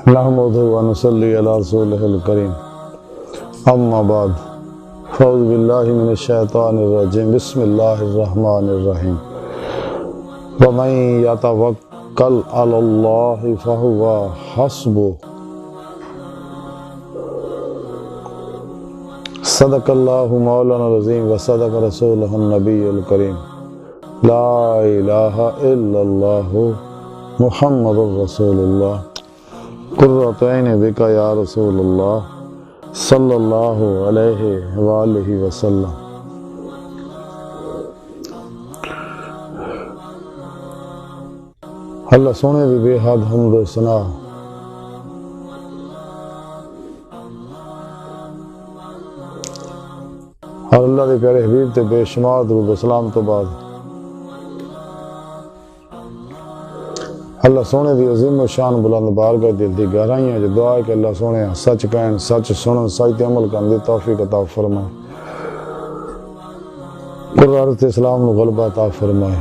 نحمدہ ونصلی علی رسولہ الکریم اما بعد فاعوذ باللہ من الشیطان الرجیم بسم اللہ الرحمن الرحیم ومن یتوکل علی اللہ فہو حسبہ صدق اللہ مولانا العظیم وصدق رسولہ النبی الکریم لا الہ الا اللہ محمد رسول اللہ قرۃ عین بک یا رسول اللہ صلی اللہ علیہ وآلہ وسلم۔ اللہ سونے دی بے حد حمد و ثنا اور اللہ دے پیارے حبیب تے بے شمار درود و سلام تو بعد اللہ سونے دی عظیم و شان بلند بارگاہ دل دی گہرائیاں جو دعا ہے کہ اللہ سونے سچ کہن، سچ سنن، سچ تے عمل کرن دی توفیق عطا فرمائے، قرآن تے اسلام نو غلبہ عطا فرمائے،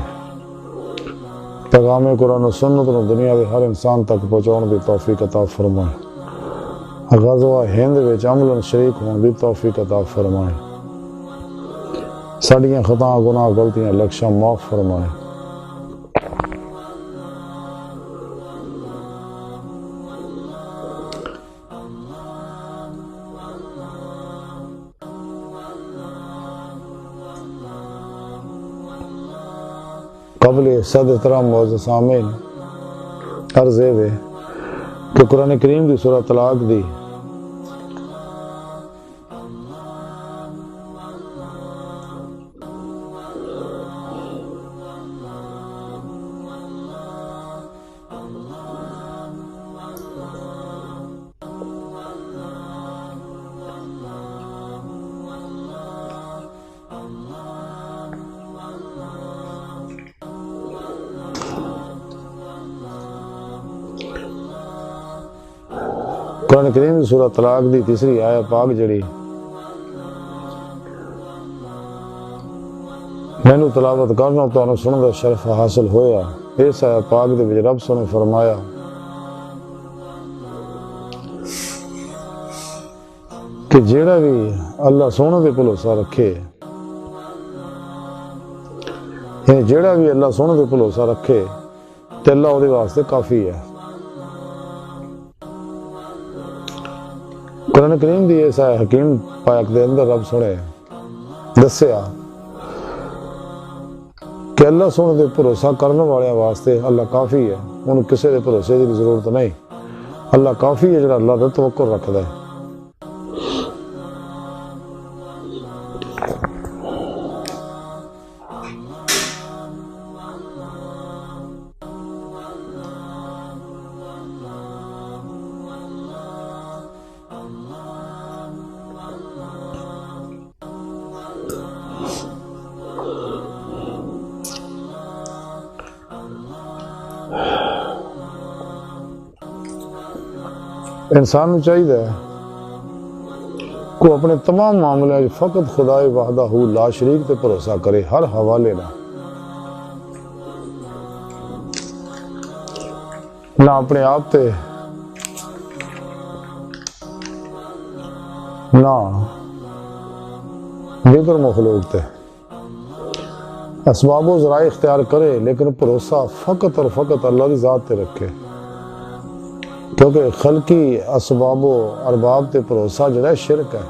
پیغام قرآن و سنت نو دنیا دے ہر انسان تک پہنچاؤن دی توفیق عطا فرمائے، غزوہ ہند وچ عملاً شریک ہون دی توفیق عطا فرمائے، ساڈیاں خطاں گناہ غلطیاں لکشاں معاف فرمائے۔ قبل صد احترام معزز سامعین عرض ہے کہ قرآن کریم دی سورہ طلاق دی قرآن کریم دی سورہ طلاق دی تیسری آیت پاک جڑی مینوں تلاوت کرنا تو سنن دا شرف حاصل ہویا، اس آیت پاک دے وچ رب سنے فرمایا کہ جیڑا بھی اللہ سونے دے بھروسہ رکھے، جیڑا بھی اللہ سونے دے بھروسہ رکھے تے اللہ او دے واسطے کافی ہے۔ قرآن کریم دی ایسا حکیم پاک دے اندر رب سنے دسیا کہ اللہ سونے دے بھروسہ کرنے والے واسطے اللہ کافی ہے، انہوں کسے دے بھروسے دی ضرورت نہیں، اللہ کافی ہے جڑا اللہ دے توکل رکھدا ہے۔ انسان کو چاہیے کہ اپنے تمام معاملے فقط خدا وحدہ لا شریک تے بھروسہ کرے، ہر حوالے نہ اپنے آپ تے نہ دیگر مخلوق تے، اسباب و ذرائع اختیار کرے لیکن بھروسہ فقط اور فقط اللہ کی ذات تے رکھے، کیونکہ خلقی اسباب و ارباب تے بھروسہ جڑا ہے شرک ہے۔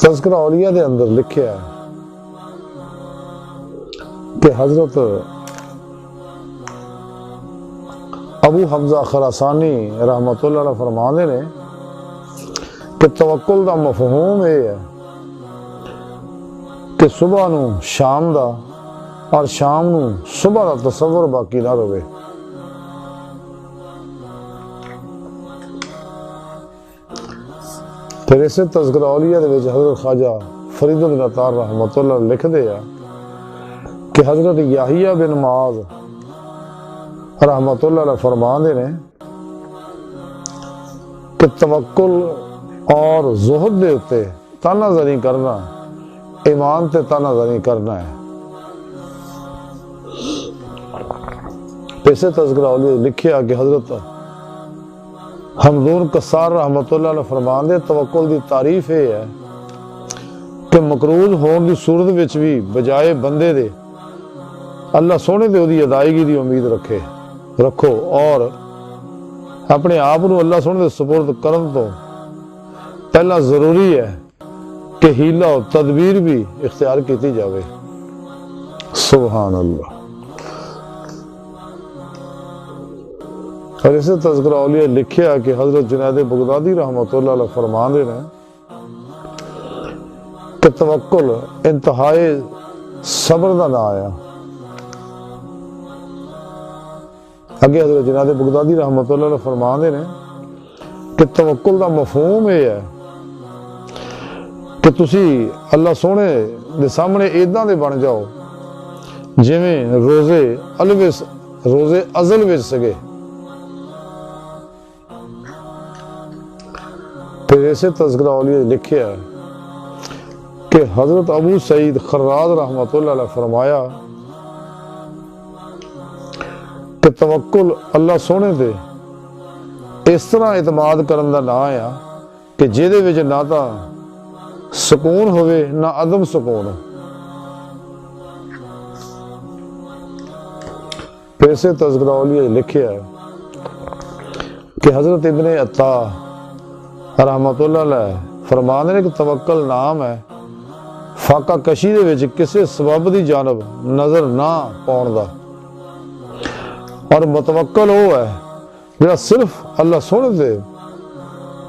تذکرہ اولیاء دے اندر لکھیا ہے کہ حضرت ابو حمزہ خراسانی رحمت اللہ علیہ فرماندے نے کہ توکل دا مفہوم یہ ہے کہ صبح نو شام دا اور شام نو صبح دا تصور باقی نہ رہے۔ پھر اسے تذکرہ اولیاء دے وچ حضرت خواجہ فرید بن عطار رحمۃ اللہ لکھ دے کہ حضرت یحییٰ بن معاذ رحمۃ اللہ علیہ فرماندے نے کہ توکل اور زہد دے اتے تانا زنی کرنا ایمان تے تانا زنی کرنا ہے۔ پیسے تذکرہ اولیاء لکھیا کہ حضرت حمدون قصار رحمت اللہ علیہ فرمان دے توکل دی تعریف ہے کہ مقروض ہون دی صورت وچ بھی بجائے بندے دے اللہ سونے دے دی ادائیگی دی امید رکھو اور اپنے آپ نو اللہ سونے دے سپرد کرن تو پہلا ضروری ہے کہ ہیلا و تدبیر بھی اختیار کیتی جاوے. سبحان اللہ. اور اسے تذکرہ اولیاء لکھیا کہ حضرت جنید بغدادی رحمۃ اللہ علیہ فرمان دے کہ توکل انتہائی صبر دا نہ آیا. اگے حضرت جنید بغدادی رحمۃ اللہ علیہ فرمان دے کہ توکل دا مفہوم یہ ہے کہ تسی اللہ سونے دے سامنے ایداں دے بن جاؤ جویں روزے ازل وچ سگے. پھر اسے تذکرہ اولیاء لکھیا ہے کہ حضرت ابو سعید خراز رحمۃ اللہ علیہ فرمایا کہ توکل اللہ سونے دے اس طرح اعتماد کرن دا نام ہے کہ جہدے وچ نہ تا سکون ہوئے نہ عدم سکون. پھر سے تذکرہ اولیاء لکھیا ہے کہ حضرت ابن عطا رحمت اللہ علیہ فرمان ہے کہ توکل نام ہے فاقہ کشی دے وچ کسے سبب دی جانب نظر نہ پاؤن دا اور متوکل وہ ہے جڑا صرف اللہ سونے دے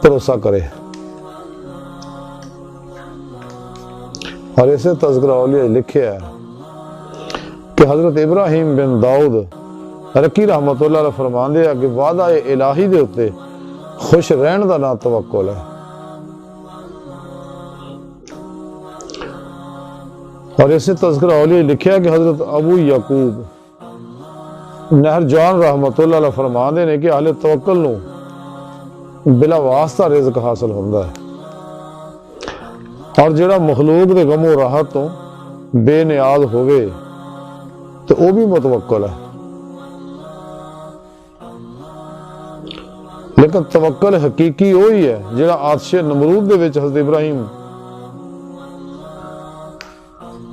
بھروسہ کرے. اور اسے تذکرہ اولیاء لکھیا ہے کہ حضرت ابراہیم بن داؤد رکی رحمت اللہ علیہ فرمان دے کہ وعدہ الہی دے اتے خوش رہن دا نام توکل ہے. اور اسے تذکرہ اولیاء لکھیا کہ حضرت ابو یعقوب نہر جان رحمت اللہ علیہ فرمان دے کہ اہل توکل نو بلا واسطہ رزق حاصل ہوندا ہے اور جڑا مخلوق دے غم و راحت تو بے نیاز ہوئے تو وہ بھی متوکل ہے. لیکن توکل حقیقی وہی ہے جڑا آتش نمرود دے وچ حضرت ابراہیم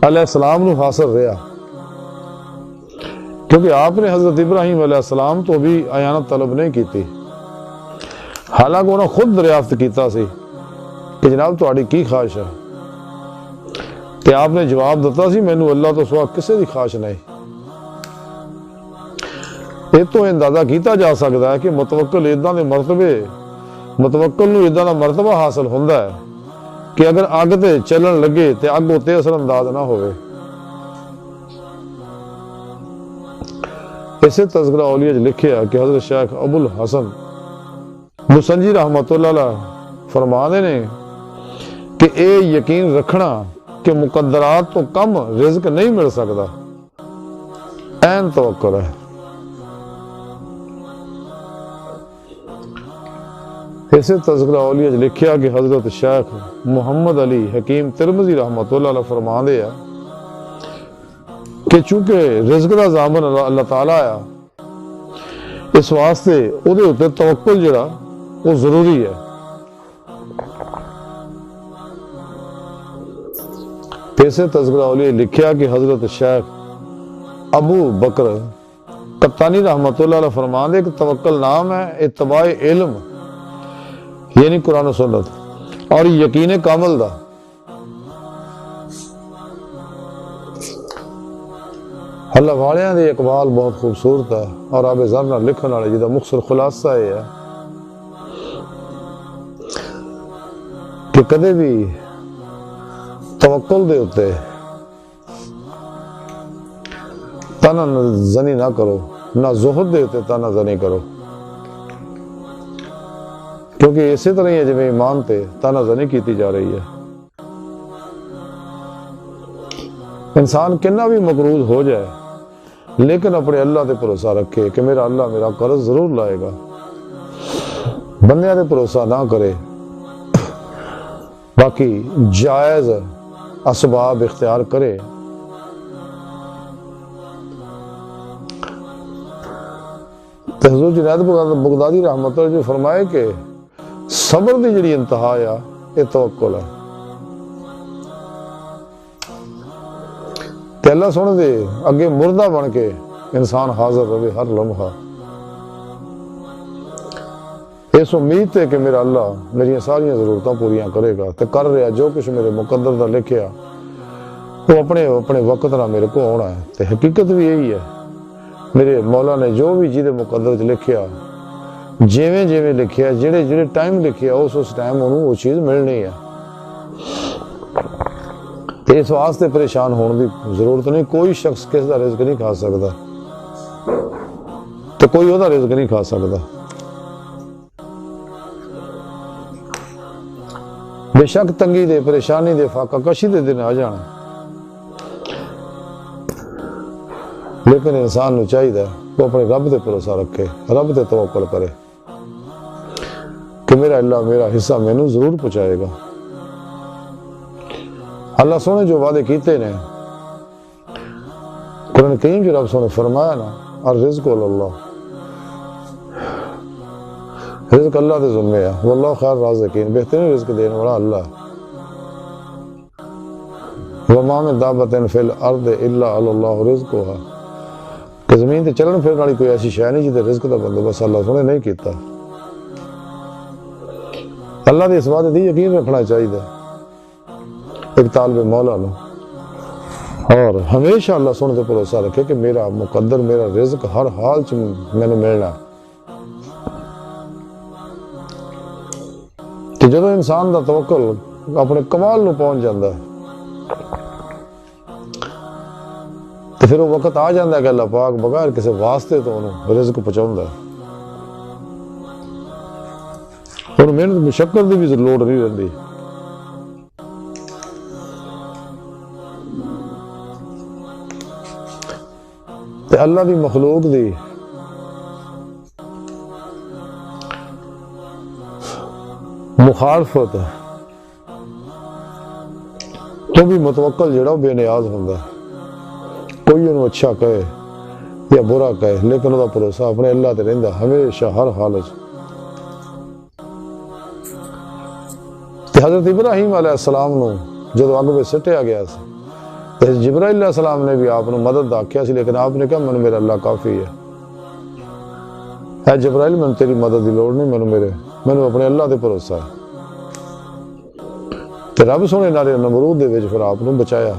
علیہ السلام نو حاصل رہا کیونکہ آپ نے حضرت ابراہیم علیہ السلام تو بھی اعانت طلب نہیں کی حالانکہ انہوں نے خود دریافت کیتا سی کہ جناب تہاڈی کی خواہش ہے تے آپ نے جواب دیتا سی مینوں اللہ تو سوا کسے دی خواہش نہیں. یہ تو اندازہ کیتا جا سکتا ہے کہ متوکل اداں دے مرتبے متوکل نو اداں دا مرتبہ حاصل ہوندا ہے کہ اگر اگ تے چلن لگے تے اگ اتے اثر انداز نہ ہوئے. اسے تذکرہ اولیاء لکھیا کہ حضرت شیخ ابو الحسن مسنجی رحمت اللہ علیہ فرمانے نے کہ اے یقین رکھنا کہ مقدرات تو کم رزق نہیں مل سکتا این توکل ہے. اسے تذکرہ اولیاء لکھیا کہ حضرت شیخ محمد علی حکیم ترمذی رحمت اللہ علیہ فرماندے ہیں کہ چونکہ رزق دا ضامن اللہ تعالیٰ آیا اس واسطے او دے اوتے توکل جڑا وہ ضروری ہے. اسے تذکرہ اولیاء لکھیا کہ حضرت شیخ ابو بکر قطانی رحمت اللہ علیہ فرماندے کہ توکل نام ہے اتباع علم یعنی قرآن و سنت اور یقین کامل دا. اللہ والیاں دے اقبال بہت خوبصورت ہے اور آب زرنا لکھن والے جدا مختصر خلاصہ یہ ہے کہ کدے بھی توکل دے ہوتے تانا زنی نہ کرو نہ زہد دے ہوتے تانا زنی کرو کیونکہ اسی طرح یہ جب ایمان تے تانا زنی کیتی جا رہی ہے. انسان کنا بھی مقروض ہو جائے لیکن اپنے اللہ تے بھروسہ رکھے کہ میرا اللہ میرا قرض ضرور لائے گا. بندیاں تے بھروسہ نہ کرے باقی جائز اسباب اختیار کرے. تے حضور جنید بغدادی رحمت اللہ جو فرمائے کہ صبر دی جڑی انتہا آ یہ توکل ہے. تے اللہ سونے دے اگے مردہ بن کے انسان حاضر رہے ہر لمحہ اس امید ہے کہ میرا اللہ میری ساری ضرورتاں پوریاں کرے گا تے کر رہا جو کچھ میرے مقدر دا لکھیا وہ اپنے وقت نہ میرے کو ہونا ہے. تے حقیقت بھی یہی ہے میرے مولا نے جو بھی جیدے مقدر چ لکھیا جیویں لکھیا جڑے ٹائم لکھیا اس ٹائم انہوں وہ چیز ملنی ہے. تے اس واسطے پریشان ہونے دی ضرورت نہیں. کوئی شخص کس دا رزق نہیں کھا سکتا تو کوئی وہ رزق نہیں کھا سکتا. بے شک تنگی دے پریشانی دے فاقہ کشی دے دن آ جانا لیکن انسان نو چاہیے وہ اپنے رب تے بھروسہ رکھے رب تے توکل کرے کہ میرا اللہ میرا حصہ مینوں ضرور پہنچائے گا. اللہ سونے جو وعدے کیتے نے قرآن کریم جو رب سونے فرمایا نا الرزق اللہ رزق اللہ دے ذمہ ہے واللہ خیر رازقین بہترین رزق دینے والا اللہ. وما من دابۃ فی الارض الا علی اللہ رزقها کہ زمین تے چلن پھرن والی کوئی ایسی شے نہیں جہدے رزق دا بندوبست اللہ سونے نہیں کیتا. اللہ دے اس وعدے دی یقین رکھنا چاہیے ایک طالب مولا نو اور ہمیشہ اللہ سونے تے بھروسہ رکھے کہ میرا مقدر میرا رزق ہر حال چ مینوں ملنا. کہ جدو انسان دا توکل اپنے کمال نو پہنچ جاندہ ہے تو پھر وہ وقت آ جاندہ ہے کہ اللہ پاک بغیر کسی واسطے تو انہوں رزق پہنچاؤں ہے. انہوں محنت مشکل دی بھی لوڑ نہیں رہتی. تے اللہ دی مخلوق دی مخالفت تو بھی متوکل جڑا بے نیاز ہوندہ ہے. کوئی انہوں اچھا کہے یا برا کہے لیکن وہ بھروسہ اپنے اللہ تے رہندا ہمیشہ ہر حالت. حضرت ابراہیم علیہ السلام نو جدو اگ میں سٹیا گیا سی تے جبرائیل علیہ السلام نے بھی آپ نو مدد آکھیا سی لیکن آپ نے کہا میں میرا اللہ کافی ہے. اے جبرائیل میں تیری مدد دی لوڑ نہیں میں اپنے اللہ تے بھروسہ ہے. تے رب سونے نارے نمرود دے وچ پھر آپ نو بچایا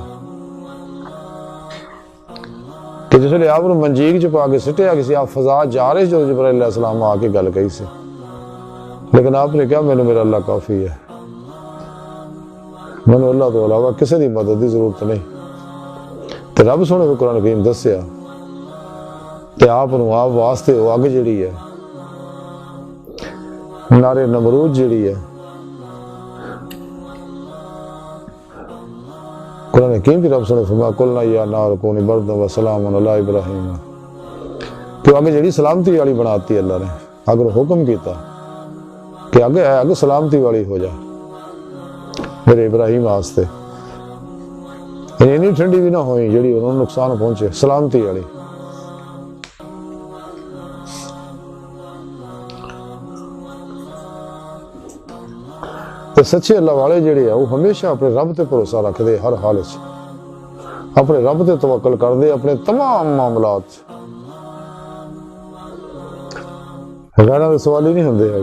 کہ جس لئے آپ نو منجیک چ پا کے سٹیا کسی آپ فضا جا رہے جو جبرائیل علیہ السلام آ کے گل کہی سے لیکن آپ نے کہا میں میرا اللہ کافی ہے میں اللہ تو علاوہ کسی دی مدد دی ضرورت نہیں. تے رب سونے کو قرآن کریم دسیا تے آپ واسطے وہ اگ جڑی ہے نارے نمرود جڑی ہے قرآن کریم کی رب سونے فرمایا قلنا یا نار کونی بردا و سلام علی ابراہیم کہ اگ جڑی سلامتی والی بناتی اللہ نے اگر حکم کیتا کہ اگ سلامتی والی ہو جائے میرے ابراہیم واسطے اینی ٹھنڈی بھی نہ ہوئی جڑی انہوں نے نقصان پہنچے سلامتی والی. تے سچے اللہ والے جڑے ہیں وہ ہمیشہ اپنے رب تے بھروسہ رکھ دے ہر حال وچ اپنے رب تے توکل کر دے اپنے تمام معاملات غیراں دے سوال ہی نہیں ہوندے ہے.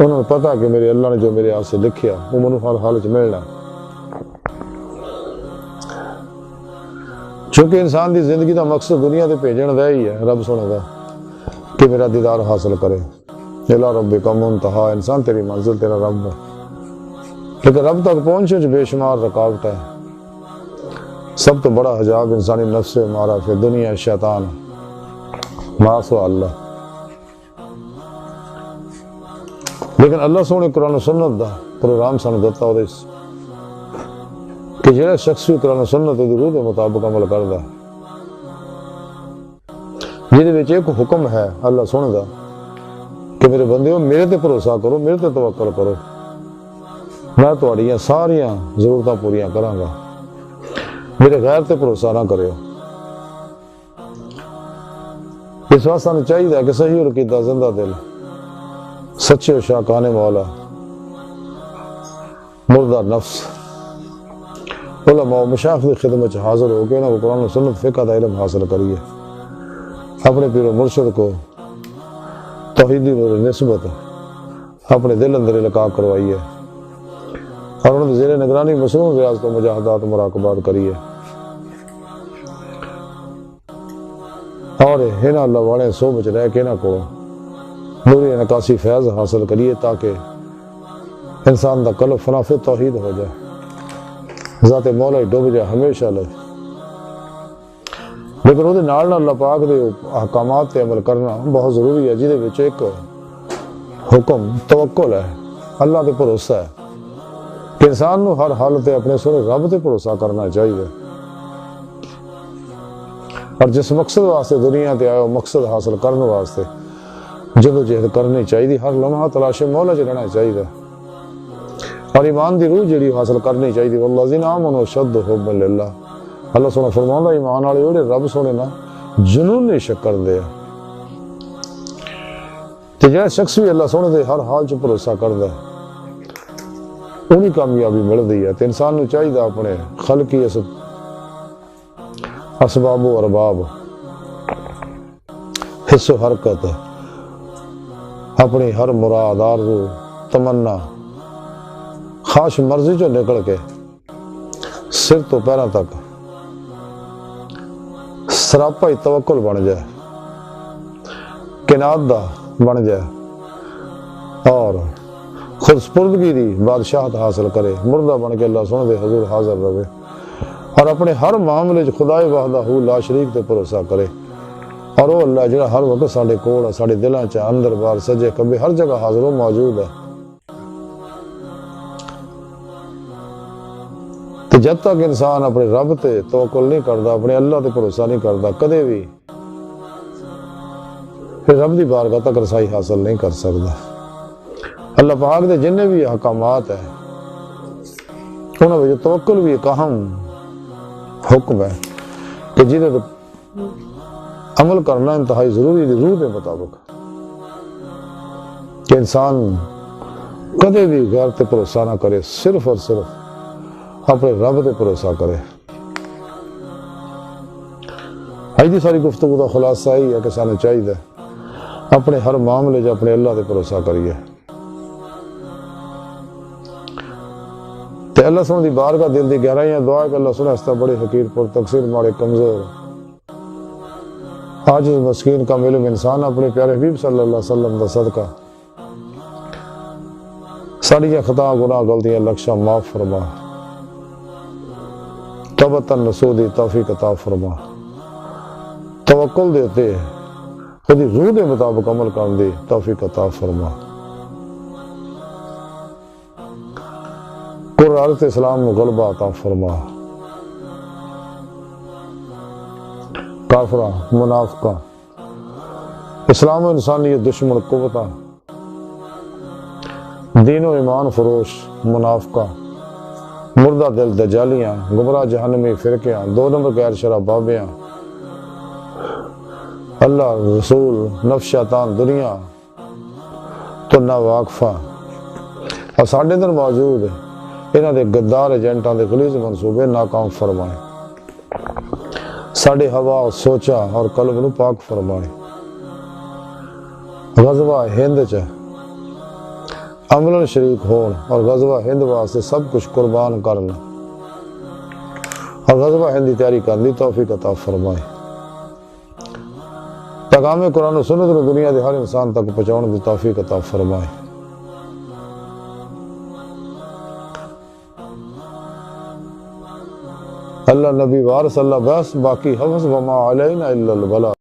انہوں نے پتا کہ میرے اللہ نے جو میرے آپ سے لکھیا وہ منو ہر حال وچ ملنا. چونکہ انسان دی زندگی دا مقصد دنیا دے بھیجن دا ہی ہے رب سونے دا کہ میرا دیدار حاصل کرے. الا ربک منتہا انسان تیری منزل تیرا رب ہے لیکن رب تک پہنچے جو بے شمار رکاوٹ ہے. سب تو بڑا حجاب انسانی نفس مارا پھر دنیا شیطان معاصو اللہ. لیکن اللہ سونے قرآن و سنت دا پروگرام سانو دتا ہو دیس کہ جڑا شخص بھی قرآن و سنت دی روح دے مطابق عمل کردا جہدے وچ ایک حکم ہے اللہ سونے دا کہ میرے بندیو میرے تے بھروسہ کرو میرے تے توکل کرو میں تہاڈیاں ساریاں ضرورتاں پوریاں کراں گا میرے غیر تے بھروسہ نہ کریو. اس واسطے ہمیں چاہیے کہ صحیح العقیدہ زندہ دل سچے شاکان مولا مردہ نفس علماء و مشائخ کی خدمت حاضر ہو کے انہوں کو قرآن و سنت فقہ دا علم حاصل کریے، اپنے پیر و مرشد کو توحیدی نور نسبت اپنے دل اندر القاء کروائیے اور انہوں نے زیر نگرانی مصنون ریاضت و مجاہدات و مراقبات کریے اور ہنا اللہ والے صحبت رہ کے نہ کو نوری نکاسی فیض حاصل کریے تاکہ انسان دا قلب فنافِ توحید ہو جائے، ذات مولا ہی ڈوب جائے ہمیشہ لے۔ لیکن وہ نال اللہ پاک دے احکامات تے عمل کرنا بہت ضروری ہے، جہدے وچ ایک حکم توکل ہے، اللہ تے بھروسہ ہے کہ انسان نو ہر حال تے اپنے سونے رب تے بھروسہ کرنا چاہیے، اور جس مقصد واسطے دنیا تے آئے مقصد حاصل کرنے واسطے جدوجہد کرنی چاہیے، ہر لمحہ تلاش مولا چ رہنا چاہیے، اور ایمان دی روح جڑی حاصل کرنی چاہیے۔ والذین آمنوا اشد حبا للہ، اللہ سونا فرماؤں ایمان والے جڑے رب سونے نا جنون نہیں شکر دے تے جڑا شخص بھی اللہ سونے دے ہر حال چ بھروسہ کردا ہے انہی کامیابی ملدی ہے۔ تے انسان نو چاہیے اپنے خلقی اسباب و ارباب حص و حرکت اپنی ہر مراد آرزو تمنا خواہش مرضی جو نکل کے سر تو پیروں تک سراپا ہی توکل بن جائے، قناعت دا بن جائے اور خود سپردگی دی بادشاہت حاصل کرے، مردہ بن کے اللہ سونے دے حضور حاضر رہے اور اپنے ہر معاملے خدائے وحدہ لا شریک تے بھروسہ کرے، اور وہ اللہ جڑا ہر وقت ساڈے کول ہے، ساڈے دلاں چ اندر باہر سجے کبے ہر جگہ حاضر و موجود ہے۔ تو جب تک انسان اپنے رب تے توکل نہیں کردا، اپنے اللہ تے بھروسہ نہیں کردا، کدے بھی پھر رب دی بارگاہ تک رسائی حاصل نہیں کر سکدا۔ اللہ پاک دے جننے بھی احکامات ہیں انہاں وچ توکل بھی ایک اہم حکم ہے کہ جنہیں عمل کرنا انتہائی ضروری دی روح کے مطابق، کہ انسان کدے بھی غیر تے بھروسہ نہ کرے، صرف اور صرف اپنے رب تے بھروسہ کرے۔ آج دی ساری گفتگو کا خلاصہ ہی ہے کہ سانو چاہیے اپنے ہر معاملے جو اپنے اللہ تے بھروسہ کریے تے اللہ سن دی بارگاہ دل دی گہرائیاں دعا کہ اللہ سنے ہستا بڑے حقیر پر تقصیر ماڑے کمزور عاجز مسکین کا علم انسان اپنے پیارے حبیب صلی اللہ علیہ وسلم دا صدقہ ساڑیاں خطا گناہ غلطیاں لکشاں معاف فرما، توبۃ نصوح توفیق عطا فرما، توکل دیتے خودی روح دے مطابق عمل کرن دی توفیق عطا فرما، قرآن اسلام میں غلبہ عطا فرما، کافرہ منافقہ اسلام و انسانیت دشمن قوتہ دین و ایمان فروش منافقہ مردہ دل دجالیاں گمراہ جہنمی فرقیاں دو نمبر غیر شرع بابیاں اللہ رسول نفس شیطان دنیا تو نہ واقفہ اور ساڑھے اندر موجود انہاں دے غدار ایجنٹاں دے غلیظ منصوبے ناکام فرمائے، ساڑھے ہوا سوچا اور قلب نو پاک فرمائے، غزوہ ہند چ عملاً شریک ہون اور غزوہ ہند واسطے سب کچھ قربان کرنا اور غزوہ ہند کی تیاری کرنے توفیق عطا فرمائے، پیغام قرآن و سنت کو دنیا دے ہر انسان تک پہنچانے دی توفیق عطا فرمائے۔ اللہ نبی وارث اللہ بس باقی حفظ وما علینا الا البلاغ۔